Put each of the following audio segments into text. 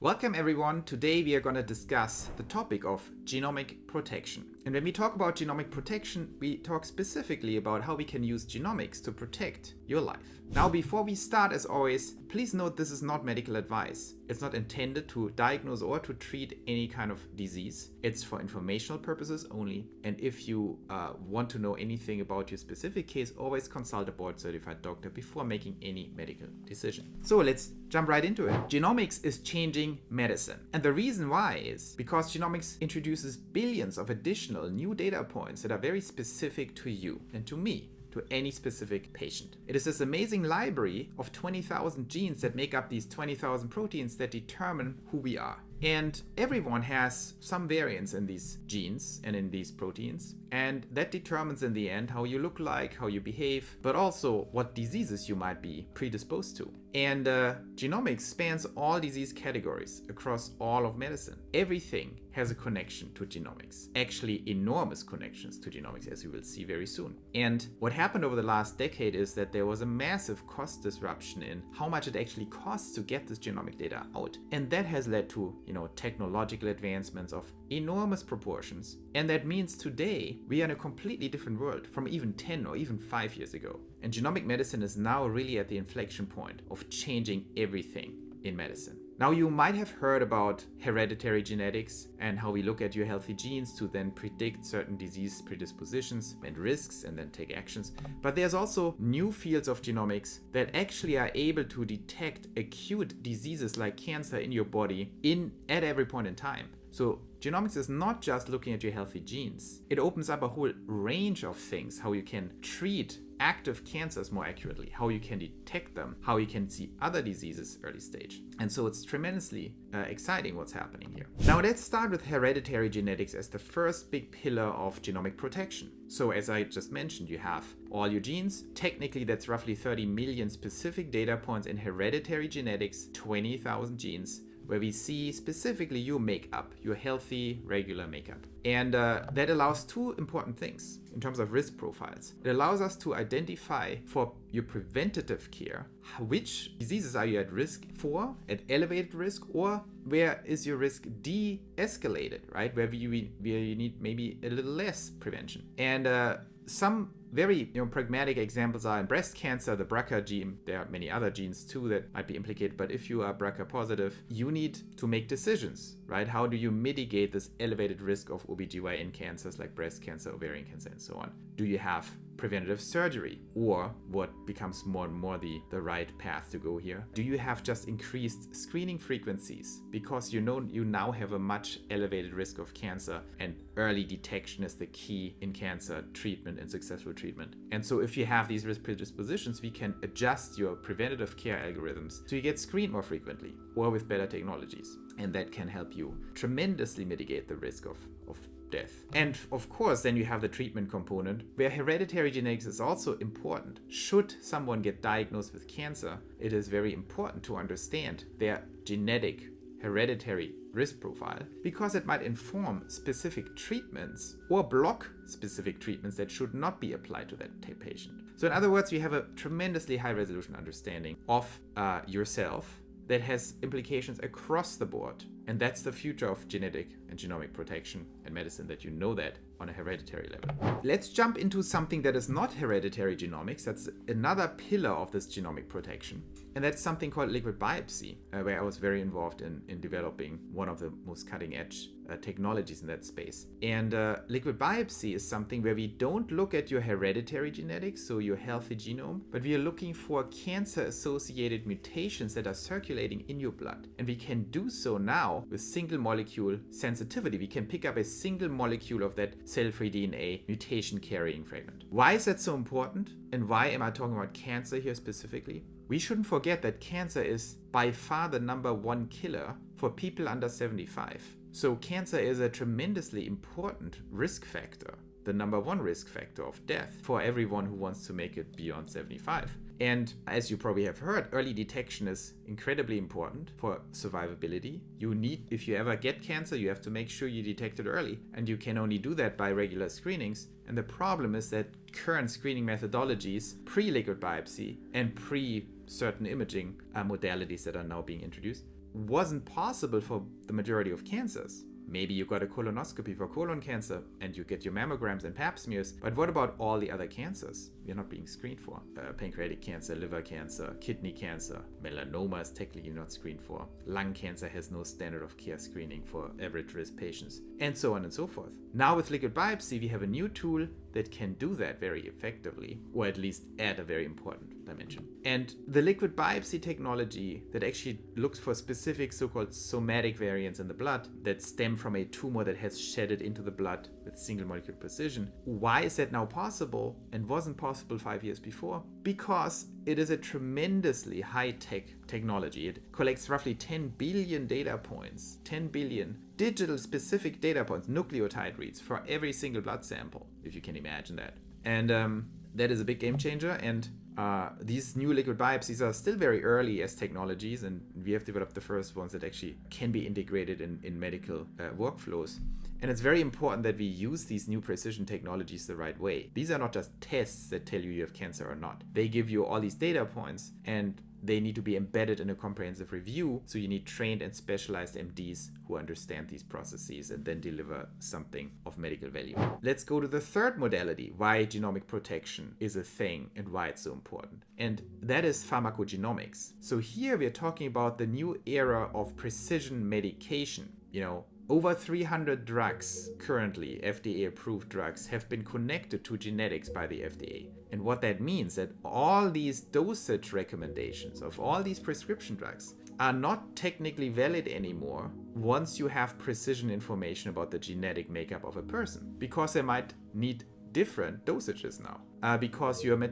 Welcome everyone. Today we are going to discuss the topic of genomic protection. And when we talk about genomic protection, we talk specifically about how we can use genomics to protect your life. Now, before we start, as always, please note this is not medical advice. It's not intended to diagnose or to treat any kind of disease. It's for informational purposes only. And if you want to know anything about your specific case, always consult a board-certified doctor before making any medical decision. So let's jump right into it. Genomics is changing medicine. And the reason why is because genomics introduces billions of additional new data points that are very specific to you and to me, to any specific patient. It is this amazing library of 20,000 genes that make up these 20,000 proteins that determine who we are. And everyone has some variants in these genes and in these proteins. And that determines in the end how you look like, how you behave, but also what diseases you might be predisposed to. And genomics spans all disease categories across all of medicine. Everything has a connection to genomics. Actually, enormous connections to genomics, as we will see very soon. And what happened over the last decade is that there was a massive cost disruption in how much it actually costs to get this genomic data out. And that has led to technological advancements of enormous proportions. And that means today we are in a completely different world from even 10 or even 5 years ago. And genomic medicine is now really at the inflection point of changing everything in medicine. Now, you might have heard about hereditary genetics and how we look at your healthy genes to then predict certain disease predispositions and risks and then take actions. But there's also new fields of genomics that actually are able to detect acute diseases like cancer in your body at every point in time. So genomics is not just looking at your healthy genes. It opens up a whole range of things, how you can treat active cancers more accurately, how you can detect them, how you can see other diseases early stage. And so it's tremendously exciting what's happening here. Now let's start with hereditary genetics as the first big pillar of genomic protection. So as I just mentioned, you have all your genes. Technically, that's roughly 30 million specific data points in hereditary genetics, 20,000 genes, where we see specifically your makeup, your healthy, regular makeup. And that allows two important things in terms of risk profiles. It allows us to identify for your preventative care, which diseases are you at risk for, at elevated risk, or where is your risk de-escalated, right? Where you need maybe a little less prevention. And some very pragmatic examples are in breast cancer, the BRCA gene. There are many other genes too that might be implicated, but if you are BRCA positive, you need to make decisions, right? How do you mitigate this elevated risk of OBGYN cancers like breast cancer, ovarian cancer, and so on? Do you have preventative surgery, or what becomes more and more the right path to go here? Do you have just increased screening frequencies because you now have a much elevated risk of cancer, and early detection is the key in cancer treatment and successful treatment? And so if you have these risk predispositions, we can adjust your preventative care algorithms so you get screened more frequently or with better technologies. And that can help you tremendously mitigate the risk of death. And of course, then you have the treatment component where hereditary genetics is also important. Should someone get diagnosed with cancer, it is very important to understand their genetic hereditary risk profile, because it might inform specific treatments or block specific treatments that should not be applied to that patient. So in other words, you have a tremendously high resolution understanding of yourself that has implications across the board. And that's the future of genetic and genomic protection and medicine, that you know that on a hereditary level. Let's jump into something that is not hereditary genomics. That's another pillar of this genomic protection. And that's something called liquid biopsy, where I was very involved in developing one of the most cutting edge technologies in that space. And liquid biopsy is something where we don't look at your hereditary genetics, so your healthy genome, but we are looking for cancer-associated mutations that are circulating in your blood. And we can do so now with single molecule sensitivity. We can pick up a single molecule of that cell-free DNA mutation-carrying fragment. Why is that so important? And why am I talking about cancer here specifically? We shouldn't forget that cancer is by far the number one killer for people under 75. So cancer is a tremendously important risk factor, the number one risk factor of death for everyone who wants to make it beyond 75. And as you probably have heard, early detection is incredibly important for survivability. If you ever get cancer, you have to make sure you detect it early. And you can only do that by regular screenings. And the problem is that current screening methodologies, pre-liquid biopsy and pre-certain imaging modalities that are now being introduced, wasn't possible for the majority of cancers. Maybe you got a colonoscopy for colon cancer and you get your mammograms and pap smears, but what about all the other cancers you're not being screened for? Pancreatic cancer, liver cancer, kidney cancer, melanoma is technically not screened for. Lung cancer has no standard of care screening for average risk patients, and so on and so forth. Now with liquid biopsy, we have a new tool that can do that very effectively, or at least add a very important dimension. And the liquid biopsy technology that actually looks for specific so-called somatic variants in the blood that stem from a tumor that has shedded into the blood with single molecule precision. Why is that now possible and wasn't possible 5 years before? Because it is a tremendously high-tech technology. It collects roughly 10 billion data points, 10 billion digital specific data points, nucleotide reads for every single blood sample, if you can imagine that. And that is a big game changer. And these new liquid biopsies are still very early as technologies, and we have developed the first ones that actually can be integrated in medical workflows. And it's very important that we use these new precision technologies the right way. These are not just tests that tell you have cancer or not. They give you all these data points, and they need to be embedded in a comprehensive review. So you need trained and specialized MDs who understand these processes and then deliver something of medical value. Let's go to the third modality, why genomic protection is a thing and why it's so important. And that is pharmacogenomics. So here we're talking about the new era of precision medication. Over 300 drugs, currently FDA-approved drugs, have been connected to genetics by the FDA. And what that means that all these dosage recommendations of all these prescription drugs are not technically valid anymore once you have precision information about the genetic makeup of a person, because they might need different dosages now. Because you're a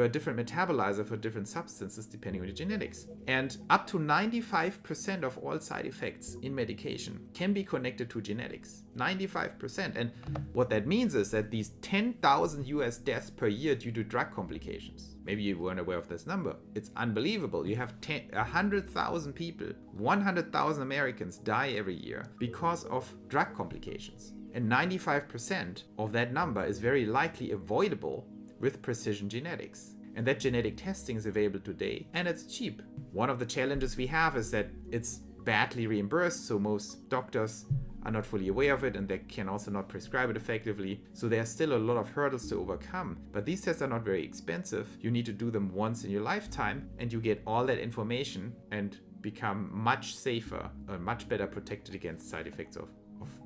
different metabolizer for different substances depending on your genetics. And up to 95% of all side effects in medication can be connected to genetics. 95%. And what that means is that these 10,000 US deaths per year due to drug complications, maybe you weren't aware of this number. It's unbelievable. You have 100,000 people, 100,000 Americans die every year because of drug complications. And 95% of that number is very likely avoidable with precision genetics. And that genetic testing is available today, and it's cheap. One of the challenges we have is that it's badly reimbursed, so most doctors are not fully aware of it, and they can also not prescribe it effectively. So there's still a lot of hurdles to overcome. But these tests are not very expensive. You need to do them once in your lifetime, and you get all that information and become much safer and much better protected against side effects of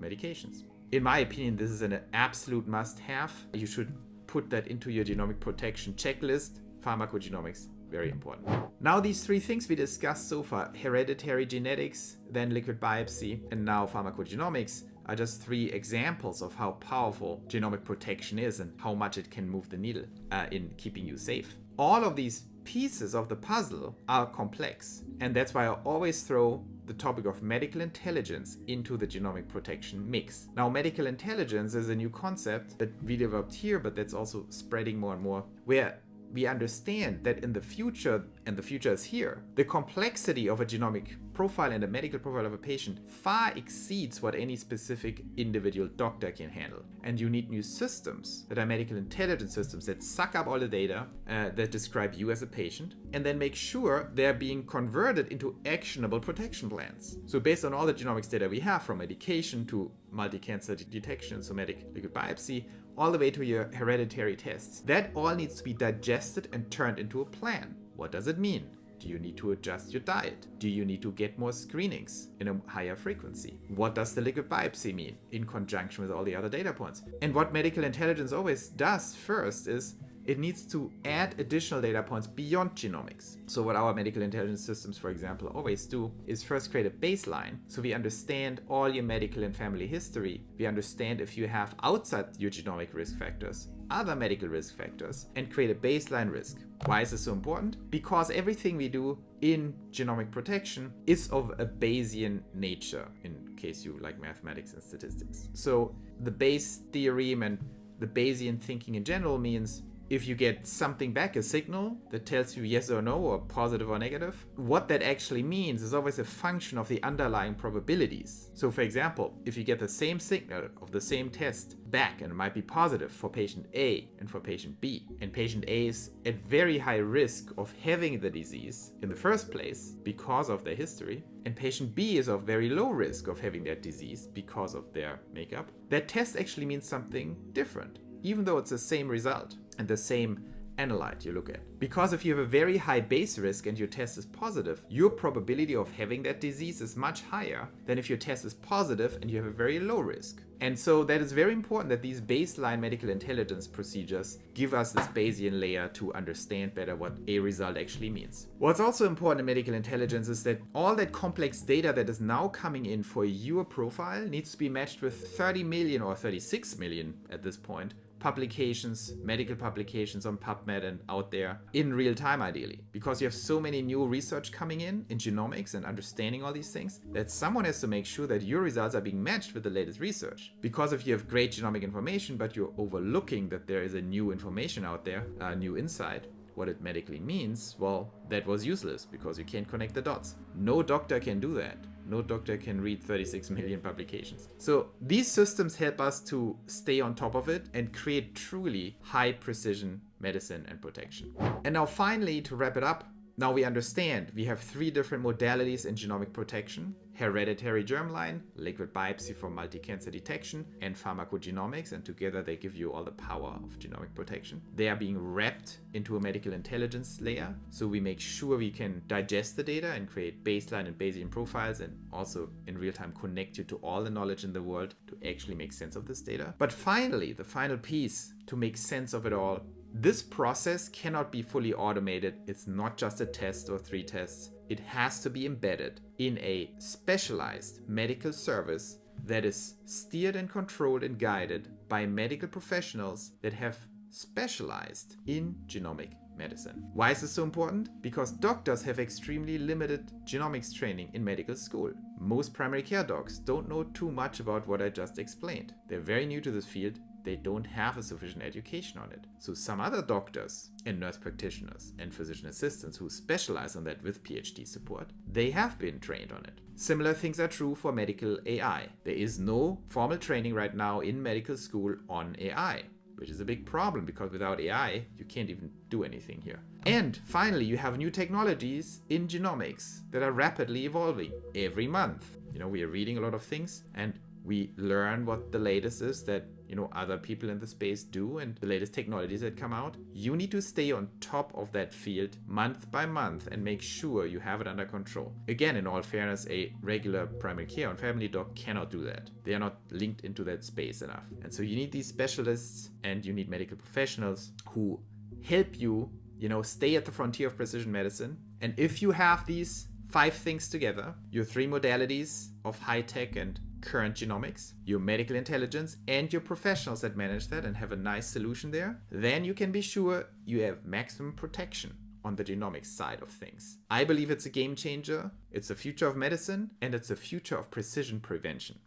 medications. In my opinion, this is an absolute must-have. You should put that into your genomic protection checklist. Pharmacogenomics, very important. Now these three things we discussed so far, hereditary genetics, then liquid biopsy, and now pharmacogenomics, are just three examples of how powerful genomic protection is and how much it can move the needle in keeping you safe. All of these pieces of the puzzle are complex, and that's why I always throw the topic of medical intelligence into the genomic protection mix. Now, medical intelligence is a new concept that we developed here, but that's also spreading more and more, where we understand that in the future, and the future is here, the complexity of a genomic profile and a medical profile of a patient far exceeds what any specific individual doctor can handle. And you need new systems that are medical intelligence systems that suck up all the data that describe you as a patient, and then make sure they're being converted into actionable protection plans. So based on all the genomics data we have, from medication to multi-cancer detection, somatic liquid biopsy, all the way to your hereditary tests, that all needs to be digested and turned into a plan. What does it mean? Do you need to adjust your diet? Do you need to get more screenings in a higher frequency? What does the liquid biopsy mean in conjunction with all the other data points? And what medical intelligence always does first is it needs to add additional data points beyond genomics. So what our medical intelligence systems, for example, always do is first create a baseline. So we understand all your medical and family history. We understand if you have outside your genomic risk factors, other medical risk factors, and create a baseline risk. Why is this so important? Because everything we do in genomic protection is of a Bayesian nature, in case you like mathematics and statistics. So the Bayes theorem and the Bayesian thinking in general means if you get something back, a signal that tells you yes or no, or positive or negative, what that actually means is always a function of the underlying probabilities. So for example, if you get the same signal of the same test back, and it might be positive for patient A and for patient B, and patient A is at very high risk of having the disease in the first place because of their history, and patient B is of very low risk of having that disease because of their makeup, that test actually means something different, even though it's the same result and the same analyte you look at. Because if you have a very high base risk and your test is positive, your probability of having that disease is much higher than if your test is positive and you have a very low risk. And so that is very important that these baseline medical intelligence procedures give us this Bayesian layer to understand better what a result actually means. What's also important in medical intelligence is that all that complex data that is now coming in for your profile needs to be matched with 30 million or 36 million at this point publications, medical publications on PubMed and out there in real time ideally. Because you have so many new research coming in genomics and understanding all these things, that someone has to make sure that your results are being matched with the latest research. Because if you have great genomic information, but you're overlooking that there is a new information out there, a new insight, what it medically means, well, that was useless because you can't connect the dots. No doctor can do that. No doctor can read 36 million publications. So these systems help us to stay on top of it and create truly high precision medicine and protection. And now finally, to wrap it up, now we understand we have 3 different modalities in genomic protection: hereditary germline, liquid biopsy for multi-cancer detection, and pharmacogenomics, and together they give you all the power of genomic protection. They are being wrapped into a medical intelligence layer, so we make sure we can digest the data and create baseline and Bayesian profiles, and also in real time connect you to all the knowledge in the world to actually make sense of this data. But finally, the final piece to make sense of it all, this process cannot be fully automated. It's not just a test or 3 tests. It has to be embedded in a specialized medical service that is steered and controlled and guided by medical professionals that have specialized in genomic medicine. Why is this so important? Because doctors have extremely limited genomics training in medical school. Most primary care docs don't know too much about what I just explained. They're very new to this field. They don't have a sufficient education on it. So some other doctors and nurse practitioners and physician assistants who specialize on that with PhD support, they have been trained on it. Similar things are true for medical AI. There is no formal training right now in medical school on AI, which is a big problem because without AI, you can't even do anything here. And finally, you have new technologies in genomics that are rapidly evolving every month. We are reading a lot of things and we learn what the latest is that other people in the space do and the latest technologies that come out. You need to stay on top of that field month by month and make sure you have it under control. Again, in all fairness, a regular primary care and family doc cannot do that. They are not linked into that space enough. And so you need these specialists and you need medical professionals who help you, stay at the frontier of precision medicine. And if you have these 5 things together, your 3 modalities of high tech and current genomics, your medical intelligence, and your professionals that manage that and have a nice solution there, then you can be sure you have maximum protection on the genomics side of things. I believe it's a game changer, it's the future of medicine, and it's the future of precision prevention.